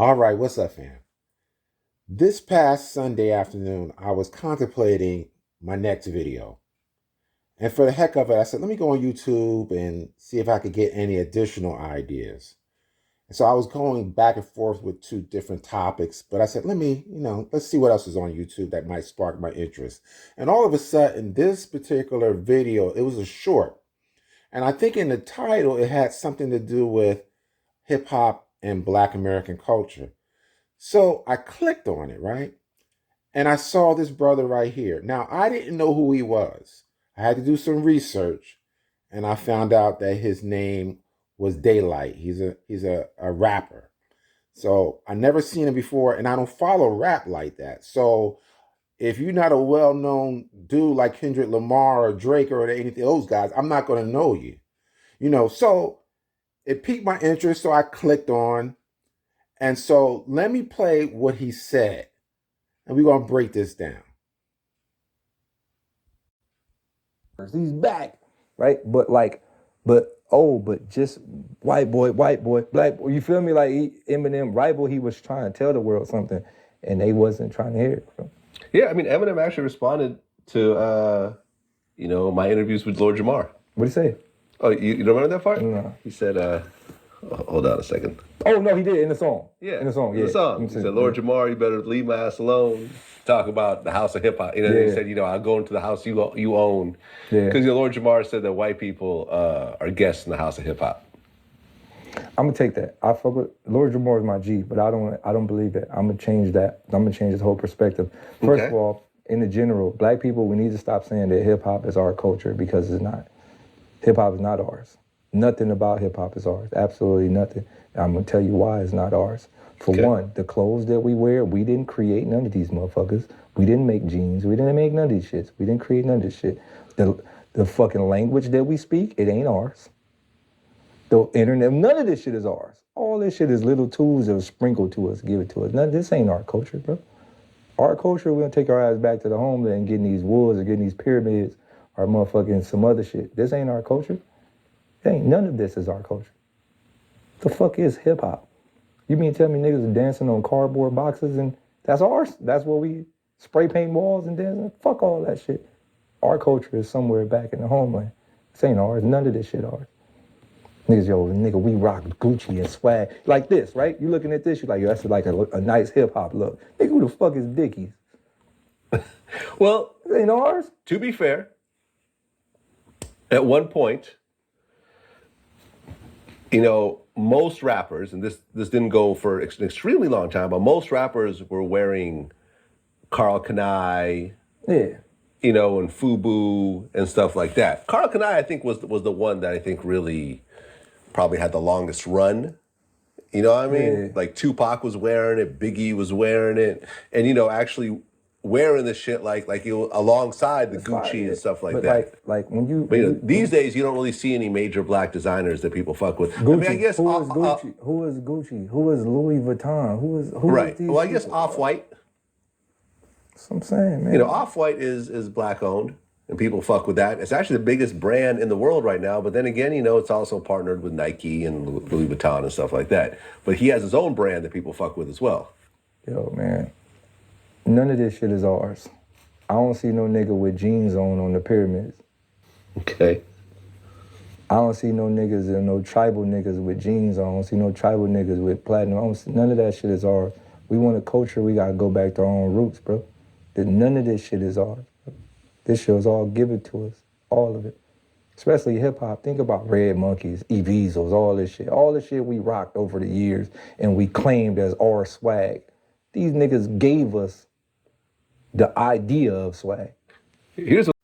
All right, what's up, fam? This past Sunday afternoon, I was contemplating my next video. And for the heck of it, I said, let me go on YouTube and see if I could get any additional ideas. And so I was going back and forth with two different topics, but I said, let's see what else is on YouTube that might spark my interest. And all of a sudden, this particular video, it was a short. And I think in the title, it had something to do with hip hop and Black American culture. So I clicked on it, right? And I saw this brother right here. Now, I didn't know who he was. I had to do some research, and I found out that his name was Daylyt. He's a rapper. So I never seen him before, and I don't follow rap like that. So if you're not a well-known dude like Kendrick Lamar or Drake or anything those guys, I'm not gonna know you. So it piqued my interest, so I clicked on. And so let me play what he said, and we're gonna break this down. He's back, right? But just white boy, black boy. You feel me? Like Eminem, rival, he was trying to tell the world something, and they wasn't trying to hear it. Bro. Yeah, I mean, Eminem actually responded to, my interviews with Lord Jamar. What'd he say? Oh, you don't remember that part? No. He said, hold on a second. Oh, no, he did in the song. Yeah. In the song, yeah. In the song. He said, Lord Jamar, you better leave my ass alone. Talk about the house of hip hop. He said, I'll go into the house you own. Yeah. Because Lord Jamar said that white people are guests in the house of hip hop. I'm gonna take that. I fuck with Lord Jamar is my G, but I don't believe that. I'm gonna change that. I'm gonna change this whole perspective. First of all, in the general, black people, we need to stop saying that hip hop is our culture, because it's not. Hip hop is not ours. Nothing about hip hop is ours. Absolutely nothing. I'm gonna tell you why it's not ours. For one, the clothes that we wear, we didn't create none of these motherfuckers. We didn't make jeans. We didn't make none of these shits. We didn't create none of this shit. The fucking language that we speak, it ain't ours. The internet, none of this shit is ours. All this shit is little tools that were sprinkled to us, give it to us. None of this ain't our culture, bro. Our culture, we're gonna take our ass back to the homeland and getting these woods or getting these pyramids or motherfucking some other shit. This ain't our culture. None of this is our culture. The fuck is hip hop? You mean tell me niggas are dancing on cardboard boxes and that's ours? That's what we spray paint walls and dancing? Fuck all that shit. Our culture is somewhere back in the homeland. This ain't ours. None of this shit ours. Nigga, we rock Gucci and swag. Like this, right? You looking at this, you're like, yo, that's like a nice hip hop look. Nigga, who the fuck is Dickies? Well, this ain't ours. To be fair, at one point, most rappers, and this didn't go for an extremely long time, but most rappers were wearing Karl Kani, yeah, and FUBU and stuff like that. Karl Kani, I think, was the one that I think really probably had the longest run. You know what I mean? Yeah. Like Tupac was wearing it, Biggie was wearing it, and actually wearing the shit like alongside the Gucci and stuff like that. Like when you. These days you don't really see any major black designers that people fuck with. Gucci. I mean, I guess who is Gucci? Who is Gucci? Who is Louis Vuitton? Who right? Is these well, I guess people? Off-White. That's what I'm saying, man. Off-White is black owned, and people fuck with that. It's actually the biggest brand in the world right now. But then again, it's also partnered with Nike and Louis Vuitton and stuff like that. But he has his own brand that people fuck with as well. Yo, man, none of this shit is ours. I don't see no nigga with jeans on the pyramids. Okay. I don't see no niggas and no tribal niggas with jeans on. I don't see no tribal niggas with platinum. None of that shit is ours. We want a culture, we gotta go back to our own roots, bro. None of this shit is ours. Bro. This shit was all given to us, all of it. Especially hip hop. Think about Red Monkeys, Evisos, all this shit. All the shit we rocked over the years and we claimed as our swag. These niggas gave us the idea of swag. Here's what.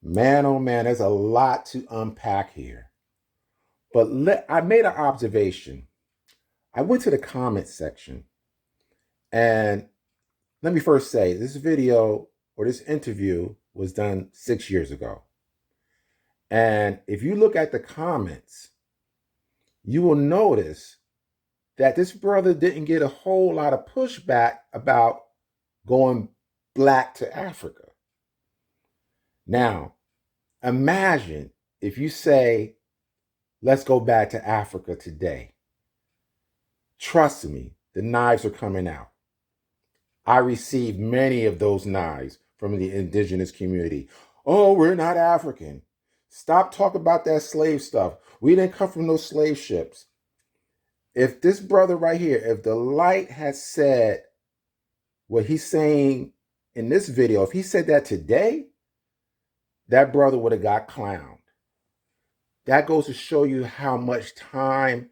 Man, oh man, there's a lot to unpack here. But I made an observation. I went to the comments section, and let me first say, this video or this interview was done 6 years ago. And if you look at the comments, you will notice that this brother didn't get a whole lot of pushback about going black to Africa. Now, imagine if you say, let's go back to Africa today. Trust me, the knives are coming out. I received many of those knives from the indigenous community. Oh, we're not African. Stop talking about that slave stuff. We didn't come from those slave ships. If this brother right here, if Daylyt had said what he's saying in this video, if he said that today, that brother would have got clowned. That goes to show you how much time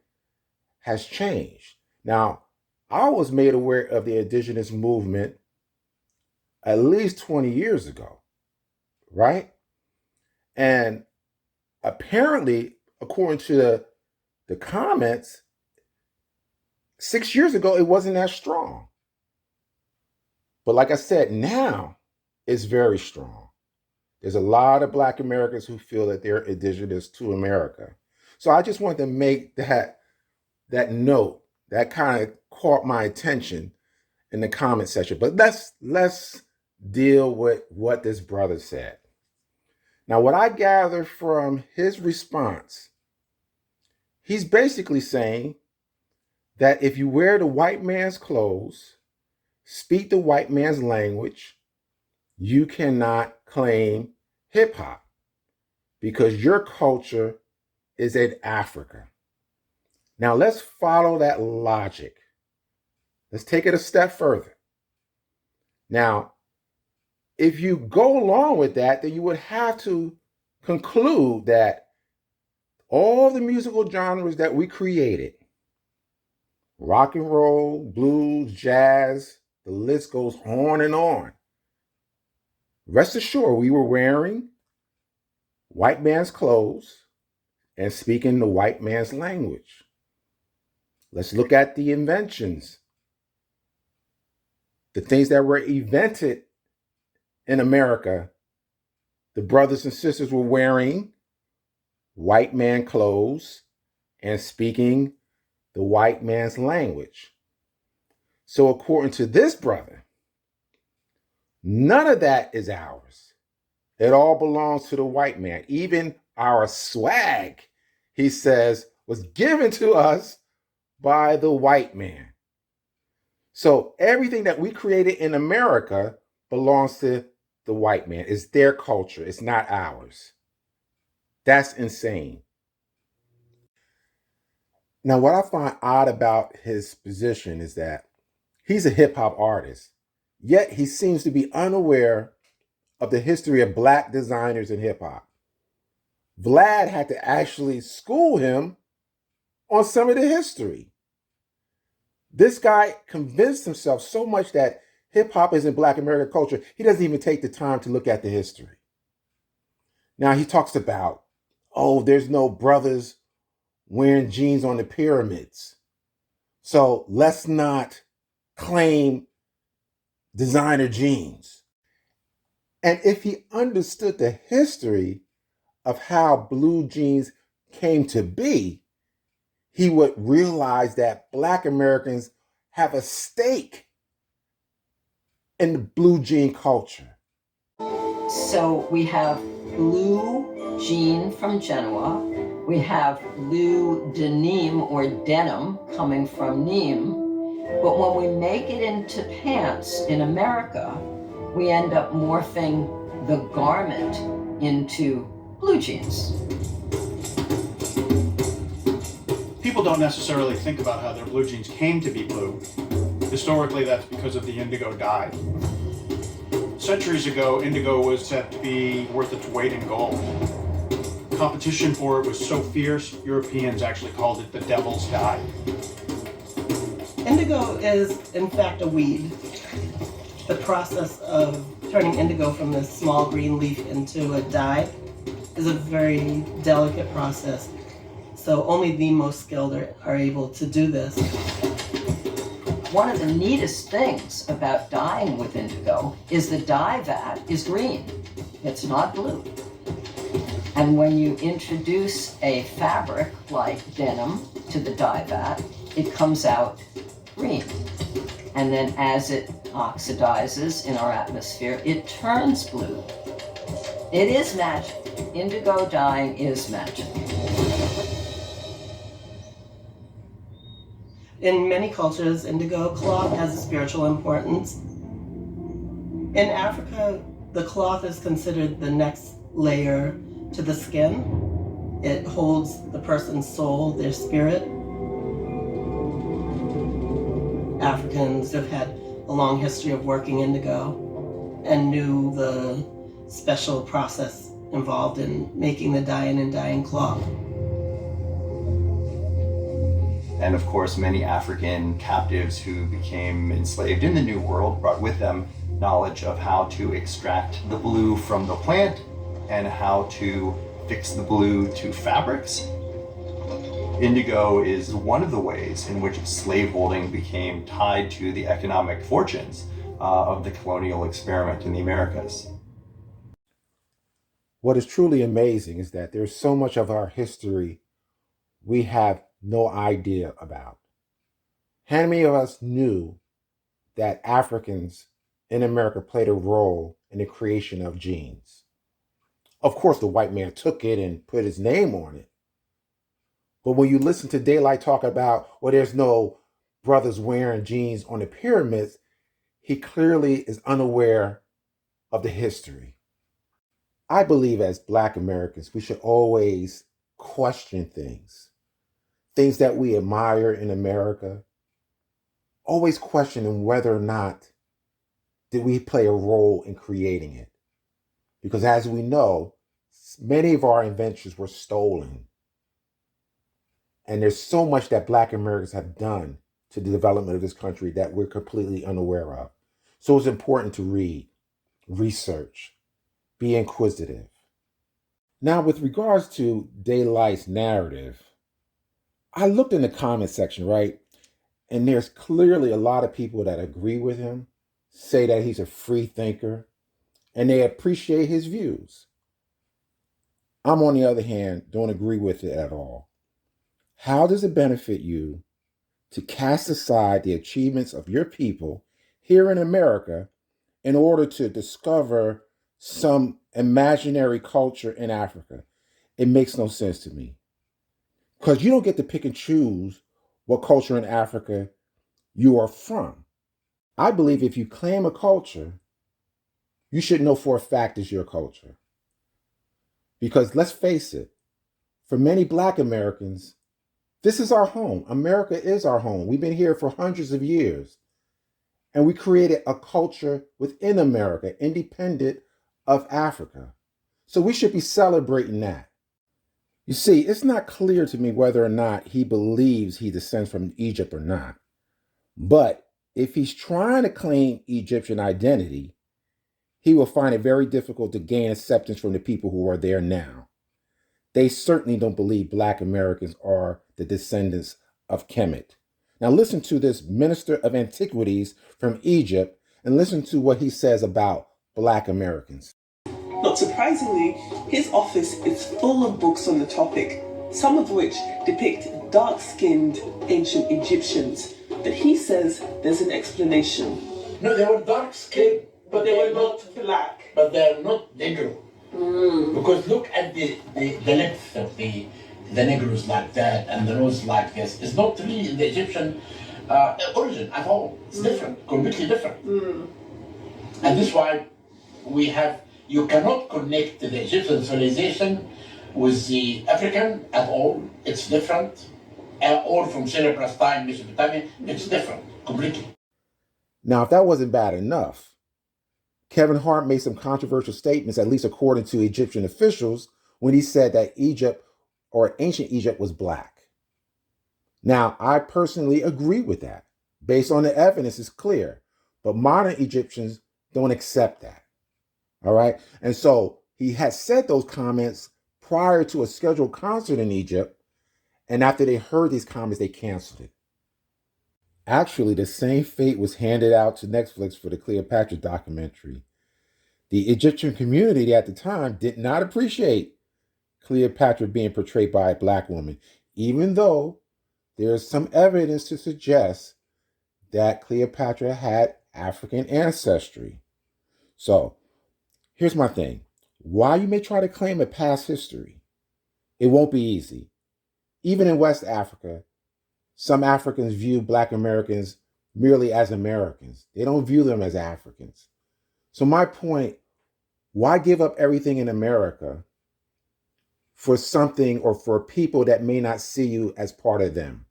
has changed. Now, I was made aware of the indigenous movement at least 20 years ago, right? And apparently, according to the comments, 6 years ago, it wasn't that strong. But like I said, now it's very strong. There's a lot of Black Americans who feel that they're indigenous to America. So I just wanted to make that note. That kind of caught my attention in the comment section. But let's deal with what this brother said. Now, what I gather from his response, he's basically saying that if you wear the white man's clothes, speak the white man's language, you cannot claim hip hop because your culture is in Africa. Now, let's follow that logic. Let's take it a step further. Now, if you go along with that, then you would have to conclude that all the musical genres that we created, rock and roll, blues, jazz, the list goes on and on. Rest assured, we were wearing white man's clothes and speaking the white man's language. Let's look at the inventions, the things that were invented in America. The brothers and sisters were wearing white man clothes and speaking the white man's language. So according to this brother, none of that is ours. It all belongs to the white man. Even our swag, he says, was given to us by the white man. So everything that we created in America belongs to the white man. It's their culture. It's not ours. That's insane. Now, what I find odd about his position is that he's a hip hop artist, yet he seems to be unaware of the history of Black designers in hip hop. Vlad had to actually school him on some of the history. This guy convinced himself so much that hip hop is in Black American culture, he doesn't even take the time to look at the history. Now he talks about, oh, there's no brothers wearing jeans on the pyramids, so let's not claim designer jeans. And if he understood the history of how blue jeans came to be, he would realize that Black Americans have a stake in the blue jean culture. So we have blue jean from Genoa. We have blue denim or denim coming from Nîmes. But when we make it into pants in America, we end up morphing the garment into blue jeans. People don't necessarily think about how their blue jeans came to be blue. Historically, that's because of the indigo dye. Centuries ago, indigo was said to be worth its weight in gold. Competition for it was so fierce, Europeans actually called it the devil's dye. Indigo is, in fact, a weed. The process of turning indigo from this small green leaf into a dye is a very delicate process. So only the most skilled are able to do this. One of the neatest things about dyeing with indigo is the dye vat is green. It's not blue. And when you introduce a fabric like denim to the dye vat, it comes out green. And then as it oxidizes in our atmosphere, it turns blue. It is magic. Indigo dyeing is magic. In many cultures, indigo cloth has a spiritual importance. In Africa, the cloth is considered the next layer to the skin. It holds the person's soul, their spirit. Africans have had a long history of working indigo and knew the special process involved in making the dye and in dyeing cloth. And of course, many African captives who became enslaved in the New World brought with them knowledge of how to extract the blue from the plant and how to fix the blue to fabrics. Indigo is one of the ways in which slaveholding became tied to the economic fortunes of the colonial experiment in the Americas. What is truly amazing is that there's so much of our history we have no idea about. How many of us knew that Africans in America played a role in the creation of jeans? Of course, the white man took it and put his name on it. But when you listen to Daylyt talk about, well, there's no brothers wearing jeans on the pyramids, he clearly is unaware of the history. I believe as Black Americans, we should always question things that we admire in America, always questioning whether or not did we play a role in creating it. Because as we know, many of our inventions were stolen. And there's so much that Black Americans have done to the development of this country that we're completely unaware of. So it's important to read, research, be inquisitive. Now, with regards to Daylyt's narrative, I looked in the comment section, right? And there's clearly a lot of people that agree with him, say that he's a free thinker, and they appreciate his views. I'm, on the other hand, don't agree with it at all. How does it benefit you to cast aside the achievements of your people here in America in order to discover some imaginary culture in Africa? It makes no sense to me. Because you don't get to pick and choose what culture in Africa you are from. I believe if you claim a culture, you should know for a fact it's your culture. Because let's face it, for many Black Americans, this is our home. America is our home. We've been here for hundreds of years. And we created a culture within America, independent of Africa. So we should be celebrating that. You see, it's not clear to me whether or not he believes he descends from Egypt or not. But if he's trying to claim Egyptian identity, he will find it very difficult to gain acceptance from the people who are there now. They certainly don't believe Black Americans are the descendants of Kemet. Now listen to this minister of antiquities from Egypt and listen to what he says about Black Americans. Not surprisingly, his office is full of books on the topic, some of which depict dark-skinned ancient Egyptians. But he says there's an explanation. No, they were dark-skinned, But they were not black. But they're not Negro. Because look at the length of the Negroes like that and the nose like this. It's not really the Egyptian origin at all. It's different, completely different. And this is why you cannot connect the Egyptian civilization with the African at all. It's different. Or from Syria, Palestine, Mesopotamia, it's different, completely. Now, if that wasn't bad enough, Kevin Hart made some controversial statements, at least according to Egyptian officials, when he said that Egypt or ancient Egypt was Black. Now, I personally agree with that. Based on the evidence, it's clear. But modern Egyptians don't accept that. All right? And so he had said those comments prior to a scheduled concert in Egypt. And after they heard these comments, they canceled it. Actually, the same fate was handed out to Netflix for the Cleopatra documentary. The Egyptian community at the time did not appreciate Cleopatra being portrayed by a Black woman, even though there is some evidence to suggest that Cleopatra had African ancestry. So, here's my thing. While you may try to claim a past history, it won't be easy. Even in West Africa, Some Africans view Black Americans merely as Americans. They don't view them as Africans. So my point, why give up everything in America for something or for people that may not see you as part of them?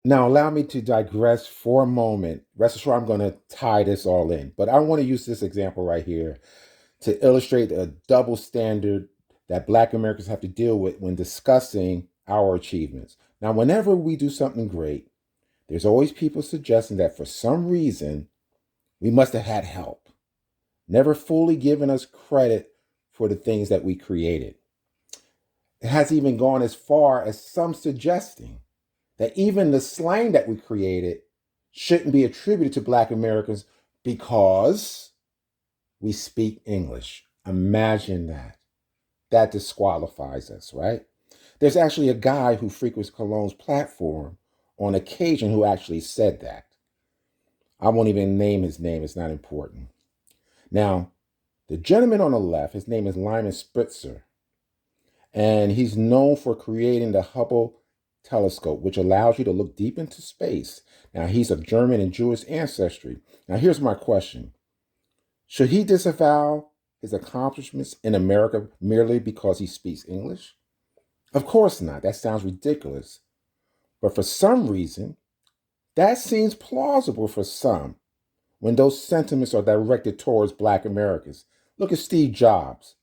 Now, allow me to digress for a moment. Rest assured, I'm going to tie this all in. But I want to use this example right here to illustrate a double standard that Black Americans have to deal with when discussing our achievements. Now, whenever we do something great, there's always people suggesting that for some reason, we must have had help, never fully giving us credit for the things that we created. It has even gone as far as some suggesting that even the slang that we created shouldn't be attributed to Black Americans because we speak English. Imagine that. That disqualifies us, right? There's actually a guy who frequents Cologne's platform on occasion who actually said that. I won't even name his name, it's not important. Now, the gentleman on the left, his name is Lyman Spitzer, and he's known for creating the Hubble telescope, which allows you to look deep into space. Now, he's of German and Jewish ancestry. Now, here's my question. Should he disavow his accomplishments in America merely because he speaks English? Of course not. That sounds ridiculous. But for some reason, that seems plausible for some when those sentiments are directed towards Black Americans. Look at Steve Jobs.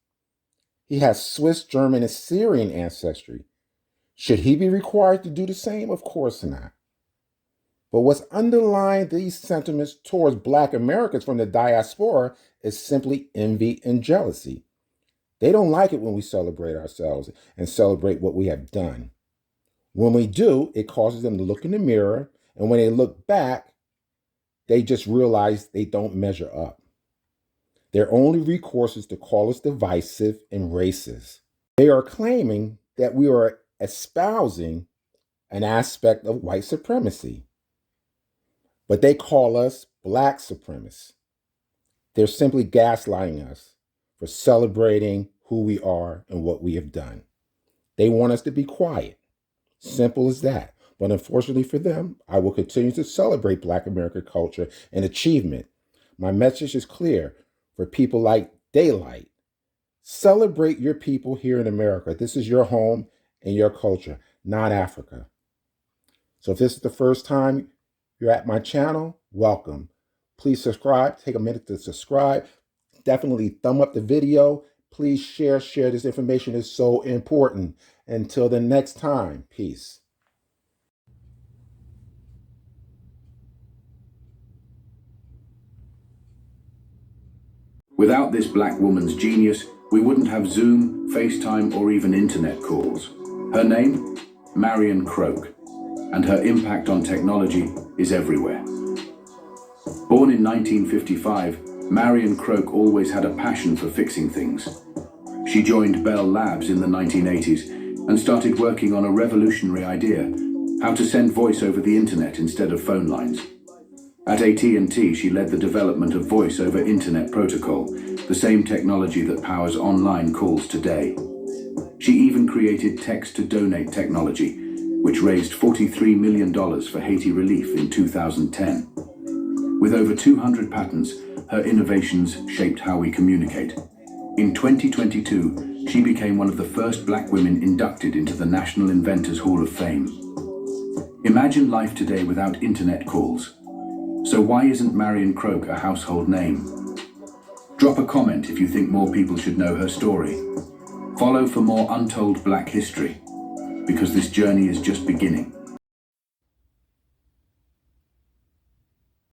He has Swiss, German, and Syrian ancestry. Should he be required to do the same? Of course not. But what's underlying these sentiments towards Black Americans from the diaspora is simply envy and jealousy. They don't like it when we celebrate ourselves and celebrate what we have done. When we do, it causes them to look in the mirror, and when they look back, they just realize they don't measure up. Their only recourse is to call us divisive and racist. They are claiming that we are espousing an aspect of white supremacy, but they call us Black supremacists. They're simply gaslighting us for celebrating who we are and what we have done. They want us to be quiet. Simple as that. But unfortunately for them, I will continue to celebrate Black American culture and achievement. My message is clear for people like Daylyt. Celebrate your people here in America. This is your home and your culture, not Africa. So if this is the first time you're at my channel, welcome. Please subscribe. Take a minute to subscribe. Definitely thumb up the video. Please share. This information is so important. Until the next time, peace. Without this Black woman's genius, we wouldn't have Zoom, FaceTime, or even internet calls. Her name? Marian Croak, and her impact on technology is everywhere. Born in 1955, Marian Croak always had a passion for fixing things. She joined Bell Labs in the 1980s and started working on a revolutionary idea, how to send voice over the internet instead of phone lines. At AT&T, she led the development of Voice over Internet Protocol, the same technology that powers online calls today. She even created text-to-donate technology, which raised $43 million for Haiti relief in 2010. With over 200 patents, her innovations shaped how we communicate. In 2022, she became one of the first Black women inducted into the National Inventors Hall of Fame. Imagine life today without internet calls. So why isn't Marian Croak a household name? Drop a comment if you think more people should know her story. Follow for more untold Black history, because this journey is just beginning.